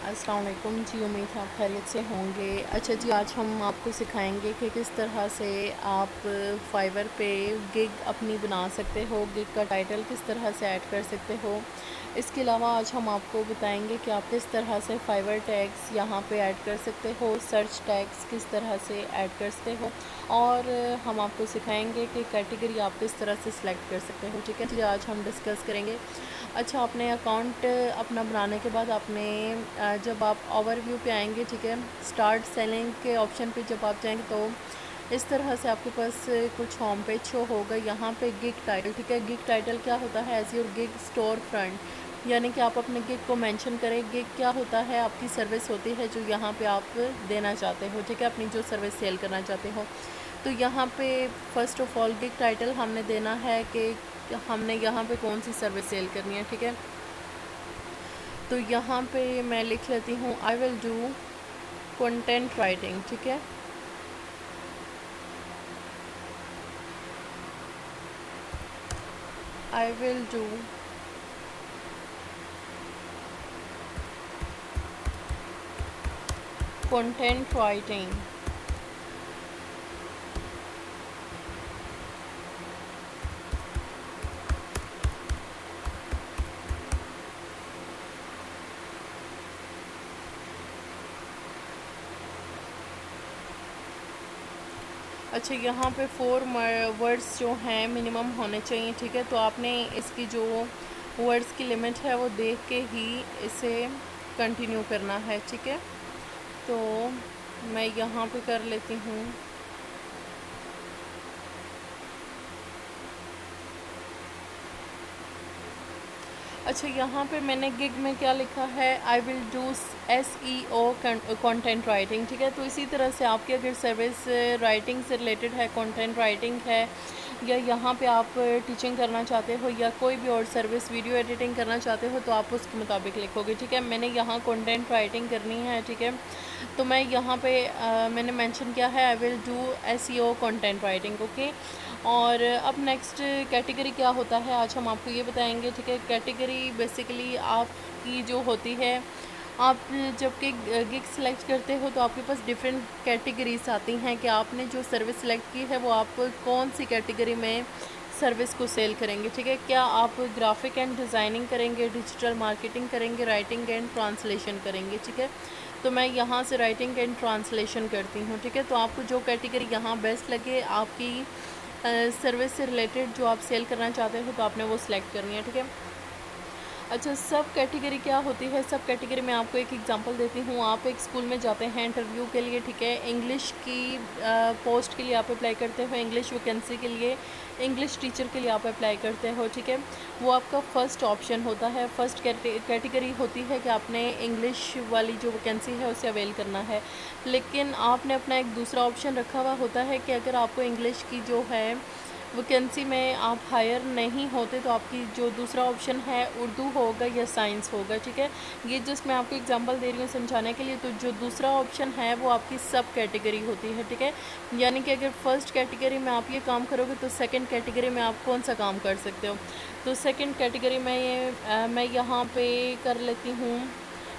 अस्सलाम वालेकुम जी। उम्मीद है आप खैरियत से होंगे। अच्छा जी, आज हम आपको सिखाएंगे कि किस तरह से आप फाइवर पे गिग अपनी बना सकते हो, गिग का टाइटल किस तरह से ऐड कर सकते हो। इसके अलावा आज हम आपको बताएंगे कि आप किस तरह से फाइवर टैग्स यहाँ पे ऐड कर सकते हो, सर्च टैग्स किस तरह से ऐड कर सकते हो, और हम आपको सिखाएंगे कि कैटेगरी आप किस तरह से सिलेक्ट कर सकते हो। ठीक है जी, आज हम डिस्कस करेंगे। अच्छा, आपने अकाउंट अपना बनाने के बाद आपने जब आप ओवरव्यू पे आएंगे, ठीक है, स्टार्ट सेलिंग के ऑप्शन पे जब आप जाएंगे तो इस तरह से आपके पास कुछ होम पेज शो होगा। यहाँ पे गिग टाइटल, ठीक है, गिग टाइटल क्या होता है, as your gig storefront, यानी कि आप अपने गिग को मेंशन करें। गिग क्या होता है, आपकी सर्विस होती है जो यहाँ पे आप देना चाहते हो, ठीक है, अपनी जो सर्विस सेल करना चाहते हो। तो यहाँ पे first of all gig title हमने देना है कि हमने यहाँ पे कौन सी सर्विस सेल करनी है, ठीक है। तो यहाँ पे मैं लिख लेती हूँ I will do content writing, ठीक है। I will do content writing. अच्छा, यहाँ पे 4 वर्ड्स जो हैं मिनिमम होने चाहिए, ठीक है। तो आपने इसकी जो वर्ड्स की लिमिट है वो देख के ही इसे कंटिन्यू करना है, ठीक है। तो मैं यहाँ पे कर लेती हूँ। अच्छा, यहाँ पे मैंने गिग में क्या लिखा है, I will do SEO content writing, ठीक है। तो इसी तरह से आपकी अगर सर्विस राइटिंग से रिलेटेड है, कंटेंट राइटिंग है, या यहाँ पे आप टीचिंग करना चाहते हो या कोई भी और सर्विस वीडियो एडिटिंग करना चाहते हो, तो आप उसके मुताबिक लिखोगे, ठीक है। मैंने यहाँ कंटेंट राइटिंग करनी है, ठीक है। तो मैं यहाँ पे मैंने मेंशन किया है I will do SEO content writing, okay. और अब नेक्स्ट कैटेगरी क्या होता है, आज हम आपको ये बताएंगे, ठीक है। कैटेगरी बेसिकली आपकी जो होती है, आप जब कि गिग सेलेक्ट करते हो तो आपके पास डिफरेंट कैटेगरीज आती हैं कि आपने जो सर्विस सेलेक्ट की है वो आप कौन सी कैटेगरी में सर्विस को सेल करेंगे, ठीक है। क्या आप ग्राफिक एंड डिज़ाइनिंग करेंगे, डिजिटल मार्केटिंग करेंगे, राइटिंग एंड ट्रांसलेशन करेंगे, ठीक है। तो मैं यहाँ से राइटिंग एंड ट्रांसलेशन करती हूँ, ठीक है। तो आपको जो कैटेगरी यहाँ बेस्ट लगे आपकी सर्विस से रिलेटेड जो आप सेल करना चाहते हो, तो आपने वो सिलेक्ट करनी है, ठीक है। अच्छा, सब कैटेगरी क्या होती है, सब कैटेगरी में आपको एक एग्जांपल देती हूँ। आप एक स्कूल में जाते हैं इंटरव्यू के लिए, ठीक है, इंग्लिश की पोस्ट के लिए आप अप्लाई करते हो, इंग्लिश वैकेंसी के लिए, इंग्लिश टीचर के लिए आप अप्लाई करते हो, ठीक है। वो आपका फ़र्स्ट ऑप्शन होता है, फर्स्ट कैटेगरी होती है कि आपने इंग्लिश वाली जो वैकेंसी है उसे अवेल करना है। लेकिन आपने अपना एक दूसरा ऑप्शन रखा हुआ होता है कि अगर आपको इंग्लिश की जो है वैकेंसी में आप हायर नहीं होते, तो आपकी जो दूसरा ऑप्शन है उर्दू होगा या साइंस होगा, ठीक है। ये जस्ट मैं आपको एग्जांपल दे रही हूँ समझाने के लिए। तो जो दूसरा ऑप्शन है वो आपकी सब कैटेगरी होती है, ठीक है। यानी कि अगर फर्स्ट कैटेगरी में आप ये काम करोगे तो सेकंड कैटेगरी में आप कौन सा काम कर सकते हो। तो सेकंड कैटेगरी में मैं यहाँ पे कर लेती हूँ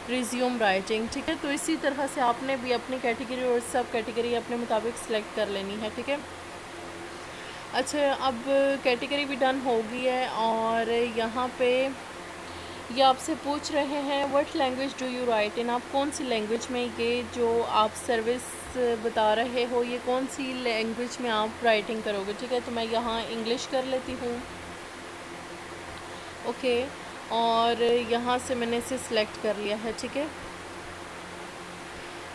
रिज्यूम राइटिंग, ठीक है। तो इसी तरह से आपने भी अपनी कैटेगरी और सब कैटेगरी अपने मुताबिक सेलेक्ट कर लेनी है, ठीक है। अच्छा, अब कैटेगरी भी डन हो गई है और यहाँ पे ये आपसे पूछ रहे हैं what language do you write in, आप कौन सी लैंग्वेज में ये जो आप सर्विस बता रहे हो ये कौन सी लैंग्वेज में आप राइटिंग करोगे, ठीक है। तो मैं यहाँ इंग्लिश कर लेती हूँ, ओके। और यहाँ से मैंने इसे सिलेक्ट कर लिया है, ठीक है।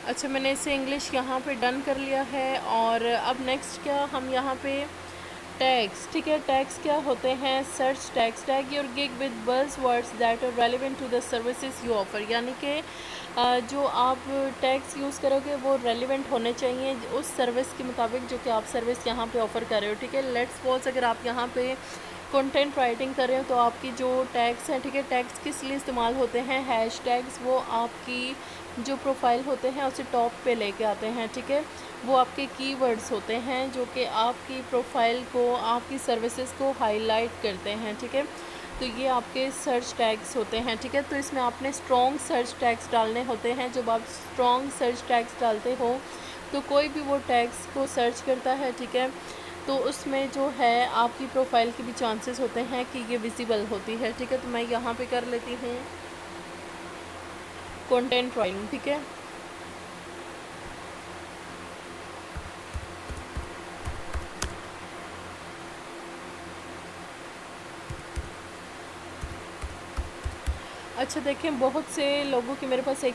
अच्छा, मैंने इसे इंग्लिश यहाँ पे डन कर लिया है। और अब नेक्स्ट क्या, हम यहाँ पे टैग्स, ठीक है, टैग्स क्या होते हैं, search tags, tag your gig with buzz words that are relevant to the services you offer, यानी कि जो आप टैग्स यूज़ करोगे वो रेलिवेंट होने चाहिए उस सर्विस के मुताबिक जो कि आप सर्विस यहाँ पे ऑफ़र कर रहे हो, ठीक है। लेट्स सपोज अगर आप यहाँ पे कंटेंट राइटिंग कर रहे हो तो आपकी जो टैग्स हैं, ठीक है, टैग्स किस लिए इस्तेमाल होते हैं, हैश टैग्स, वो आपकी जो प्रोफाइल होते हैं उसे टॉप पे लेके आते हैं, ठीक है। वो आपके कीवर्ड्स होते हैं जो कि आपकी प्रोफाइल को, आपकी सर्विसेज को हाईलाइट करते हैं, ठीक है। तो ये आपके सर्च टैग्स होते हैं, ठीक है। तो इसमें आपने स्ट्रॉन्ग सर्च टैग्स डालने होते हैं। जब आप स्ट्रॉन्ग सर्च टैग्स डालते हो तो कोई भी वो टैग्स को सर्च करता है, ठीक है, तो उसमें जो है आपकी प्रोफाइल के भी चांसेस होते हैं कि ये विजिबल होती है, ठीक है। तो मैं यहाँ पे कर लेती हूँ कंटेंट राइटिंग, ठीक है। अच्छा देखें, बहुत से लोगों की मेरे पास एक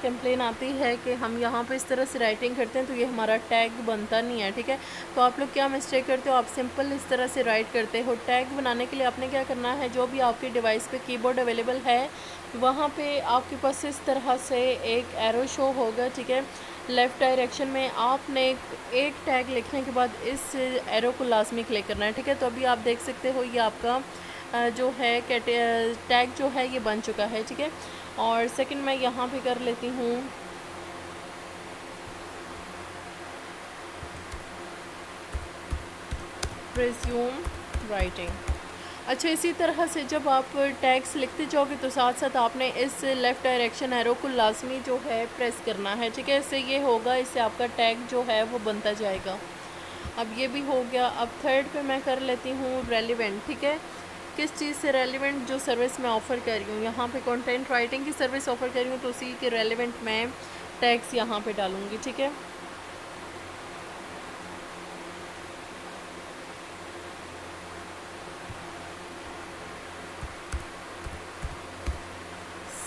कंप्लेन आती है कि हम यहाँ पे इस तरह से राइटिंग करते हैं तो ये हमारा टैग बनता नहीं है, ठीक है। तो आप लोग क्या मिस्टेक करते हो, आप सिंपल इस तरह से राइट करते हो। टैग बनाने के लिए आपने क्या करना है, जो भी आपके डिवाइस पे कीबोर्ड अवेलेबल है वहाँ पे आपके पास इस तरह से एक एरो शो होगा, ठीक है। लेफ़्ट डायरेक्शन में आपने एक टैग लिखने के बाद इस एरो को लाजमी क्लिक करना है, ठीक है। तो अभी आप देख सकते हो ये आपका जो है टैग जो है ये बन चुका है, ठीक है। और सेकंड मैं यहाँ पे कर लेती हूँ रिज्यूम राइटिंग। अच्छा, इसी तरह से जब आप टैग्स लिखते जाओगे तो साथ साथ आपने इस लेफ़्ट डायरेक्शन एरो को लाजमी जो है प्रेस करना है, ठीक है। इससे ये होगा, इससे आपका टैग जो है वो बनता जाएगा। अब ये भी हो गया। अब थर्ड पे मैं कर लेती हूँ रेलिवेंट, ठीक है। किस चीज़ से रेलिवेंट, जो सर्विस मैं ऑफ़र कर रही हूँ, यहाँ पे कंटेंट राइटिंग की सर्विस ऑफ़र कर रही हूँ तो उसी के रेलिवेंट मैं टैग्स यहाँ पे डालूँगी, ठीक है।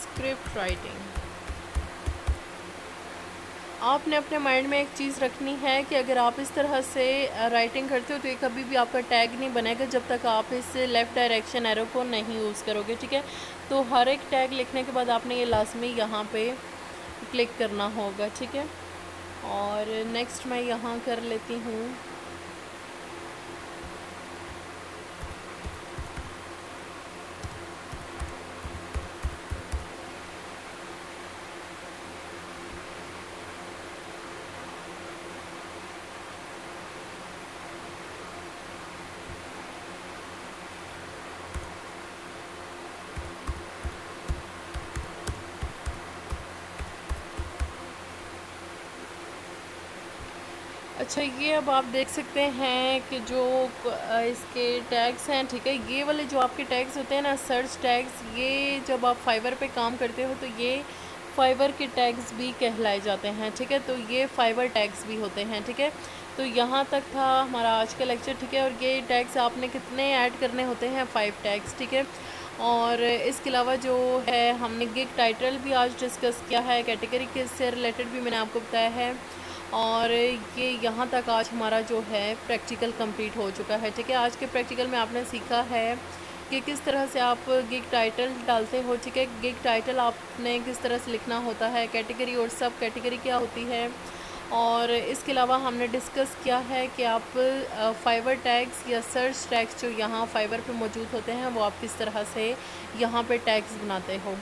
स्क्रिप्ट राइटिंग, आपने अपने माइंड में एक चीज़ रखनी है कि अगर आप इस तरह से राइटिंग करते हो तो ये कभी भी आपका टैग नहीं बनेगा जब तक आप इस लेफ़्ट डायरेक्शन एरो को नहीं यूज़ करोगे, ठीक है। तो हर एक टैग लिखने के बाद आपने ये लाजमी यहाँ पे क्लिक करना होगा, ठीक है। और नेक्स्ट मैं यहाँ कर लेती हूँ अच्छा, ये अब आप देख सकते हैं कि जो इसके टैग्स हैं, ठीक है, ये वाले जो आपके टैग्स होते हैं ना, सर्च टैग्स, ये जब आप फाइवर पे काम करते हो तो ये फाइवर के टैग्स भी कहलाए जाते हैं, ठीक है। तो ये फाइवर टैग्स भी होते हैं, ठीक है। तो यहाँ तक था हमारा आज का लेक्चर, ठीक है। और ये टैग्स आपने कितने ऐड करने होते हैं, 5 टैग्स, ठीक है। और इसके अलावा जो है हमने गिग टाइटल भी आज डिस्कस किया है, कैटेगरी के से रिलेटेड भी मैंने आपको बताया है। और ये यहाँ तक आज हमारा जो है प्रैक्टिकल कंप्लीट हो चुका है, ठीक है। आज के प्रैक्टिकल में आपने सीखा है कि किस तरह से आप गिग टाइटल डालते हो, ठीक है। गिग टाइटल आपने किस तरह से लिखना होता है, कैटेगरी और सब कैटेगरी क्या होती है। और इसके अलावा हमने डिस्कस किया है कि आप फाइवर टैग्स या सर्च टैग्स जो यहाँ फाइवर पे मौजूद होते हैं वो आप किस तरह से यहाँ पे टैग्स बनाते हो।